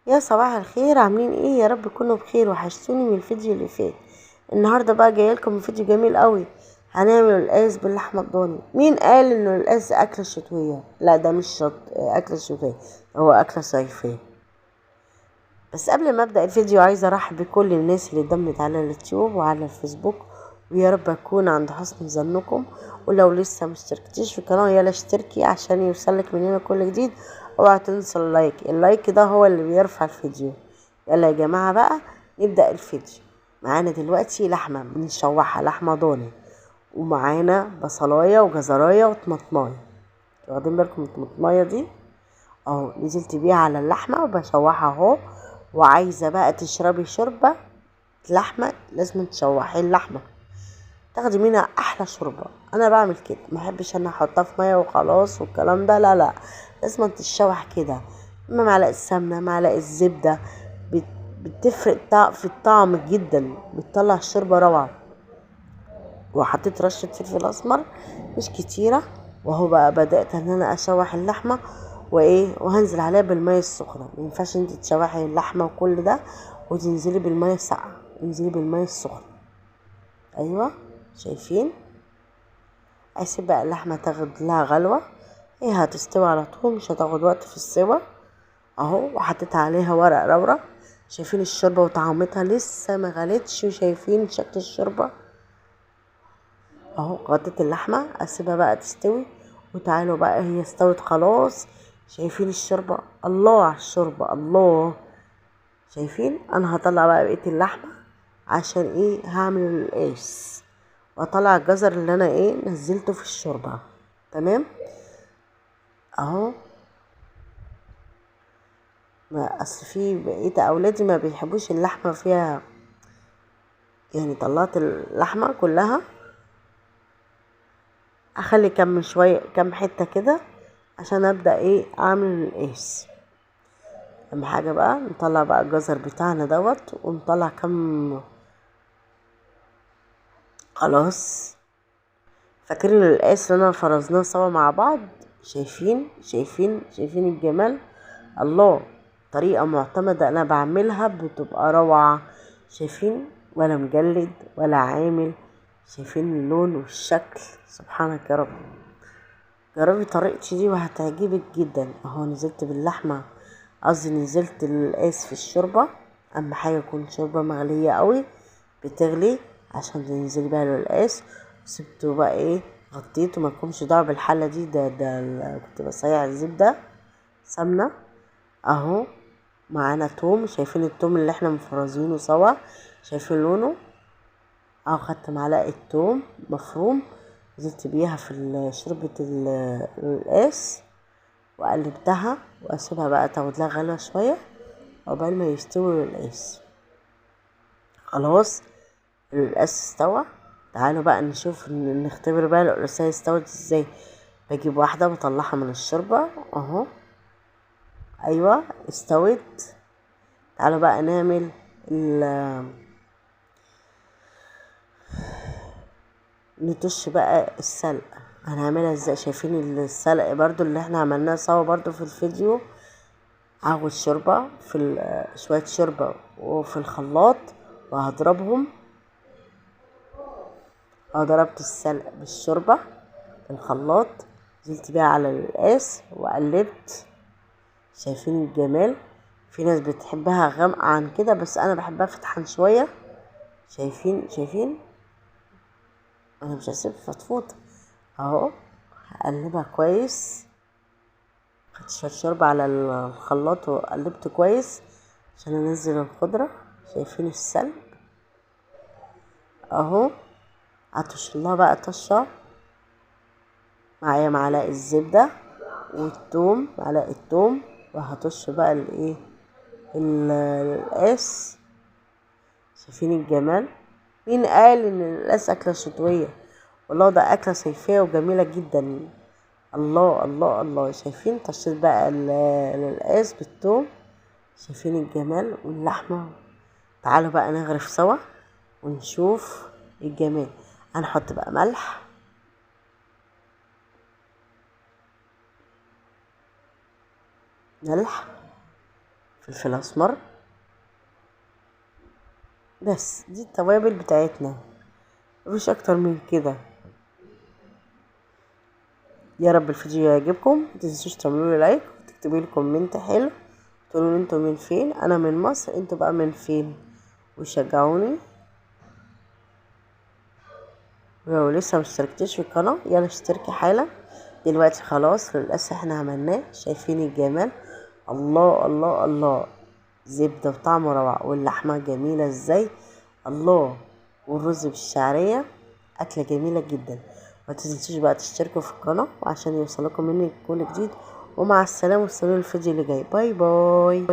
يا صباح الخير، عاملين ايه؟ يا رب تكونوا بخير. وحشتوني من الفيديو اللي فات. النهارده بقى جايه لكم فيديو جميل قوي. هنعمل القلقاس باللحمه الضاني. مين قال ان القلقاس اكله شتويه؟ لا، ده مش اكله شتويه، هو اكله صيفيه. بس قبل ما ابدا الفيديو عايزه ارحب بكل الناس اللي اتضمت على اليوتيوب وعلى الفيسبوك، ويا رب اكون عند حسن ظنكم. ولو لسه مشتركتيش في القناه يلا اشتركي عشان يوصلك مننا كل جديد. اوعى تنسى اللايك ده هو اللي بيرفع الفيديو. يلا يا جماعه بقى نبدا الفيديو. معانا دلوقتي لحمه بنشوحها، لحمه ضاني، ومعانا بصلايه وجزرايه وطماطمايه. واخدين بالكم من الطماطمايه دي؟ اهو نزلت بيها على اللحمه وبشوحها اهو. وعايزه بقى تشربي شوربه لحمه، لازم تشوحي اللحمه تاخدي منها احلى شوربه. انا بعمل كده، ما احبش انا احطها في ميه وخلاص والكلام ده، لا لا، لازم تتشوح كده. اما معلقه سمنه، معلقه زبده، بت- بتفرق في الطعم جدا، بتطلع الشوربه روعه. وحطيت رشه فلفل اسمر مش كتيره. وهو بقى بدات ان انا اشوح اللحمه وهنزل عليها بالميه السخنه. ما ينفعش انت تشوحي اللحمه وكل ده وتنزلي بالميه الساقعه، انزلي بالميه السخنه. ايوه، شايفين؟ اسيب بقى اللحمه تاخد لها غلوه، هي هتستوي على طول، مش هتاخد وقت في السوا. اهو، وحطيت عليها ورق لورا. شايفين الشوربه وطعمتها لسه ما غلتش، وشايفين شكل الشوربه اهو. غطيت اللحمه اسيبها بقى تستوي. وتعالوا بقى، هي استوت خلاص. شايفين الشوربه؟ الله على الشوربه، الله. شايفين؟ انا هطلع بقى بقيه اللحمه عشان هعمل القلقاس، واطلع الجزر اللي انا نزلته في الشوربه. تمام اهو. ما اصل في بقية اولادي ما بيحبوش اللحمه فيها، يعني طلعت اللحمه كلها. اخلي كم شويه، كم حته كده عشان ابدا اعمل القيس. اهم حاجه بقى نطلع بقى الجزر بتاعنا دوت، ونطلع كم. خلاص. فاكرين القيس اللي انا فرزناه سوا مع بعض؟ شايفين الجمال؟ الله. طريقه معتمده انا بعملها بتبقى روعه. شايفين؟ ولا مجلد ولا عامل. شايفين اللون والشكل؟ سبحانك يا رب. جربي طريقتي دي وهتعجبك جدا. اهو نزلت باللحمه، قصدي نزلت القاس في الشوربه. اهم حاجه يكون شوربه مغليه قوي، بتغلي عشان تنزلي بقى القاس. سبته بقى غطيته، ما تكونش دعوه بالحله دي. ده كنت بسيح الزبده سمنه. اهو معانا توم. شايفين التوم اللي احنا مفرزينه سوا؟ شايفين لونه؟ اهو خدت معلقه توم مفروم، نزلت بيها في شوربه القاس، وقلبتها واسيبها بقى تاخد لها غلوه شويه عقبال ما يستوي القلقاس. خلاص، القلقاس استوى. تعالوا بقى نشوف، نختبر بقى القلقاسية استوت ازاي. بجيب واحده بطلعها من الشوربه اهو. ايوه استوت. تعالوا بقى نعمل نطش بقى السلق. هنعملها ازاي؟ شايفين السلق برضو اللي احنا عملناه سوا برضو في الفيديو؟ هاخد شوربة شوية شوربة وفي الخلاط، وهضربهم. ضربت السلق بالشوربة في الخلاط، نزلت بيها على القاس وقلبت. شايفين الجمال؟ في ناس بتحبها غامقة عن كده، بس انا بحبها فتحان شوية. شايفين؟ انا مش هسيب فطفوطة اهو. هقلبها كويس. خدت شوية شوربة على الخلاط وقلبته كويس عشان انزل الخضرة. شايفين السلق اهو. هتشلها بقى طشة. معايا معلقة زبدة والثوم، معلقة توم. وهطش بقى القاس. شايفين الجمال؟ مين قال ان القاس اكلة شتوية؟ والله ده اكلة صيفية وجميلة جدا. الله الله الله. شايفين؟ طشيت بقى القاس بالثوم. شايفين الجمال واللحمة؟ تعالوا بقى نغرف سوا ونشوف الجمال. هنحط بقى ملح، فلفل اسمر. بس دي التوابل بتاعتنا، مفيش اكتر من كده. يا رب الفيديو يعجبكم، متنسوش تعملوا لي لايك وتكتبوا لي كومنت حلو، تقولوا لي انتوا من فين. انا من مصر، انتوا بقى من فين؟ وشجعوني. ولو لسه مشتركتش في القناه يلا اشتركي حالا دلوقتي. خلاص للاسف احنا عملناه، شايفين الجمال؟ الله الله الله، زبده وطعمه روعه، واللحمه جميله ازاي، الله. والرز بالشعريه، اكله جميله جدا. ما تنسوش بقى تشتركوا في القناه وعشان يوصلكم مني كل جديد. ومع السلامه، واستنوا الفيديو اللي جاي. باي باي.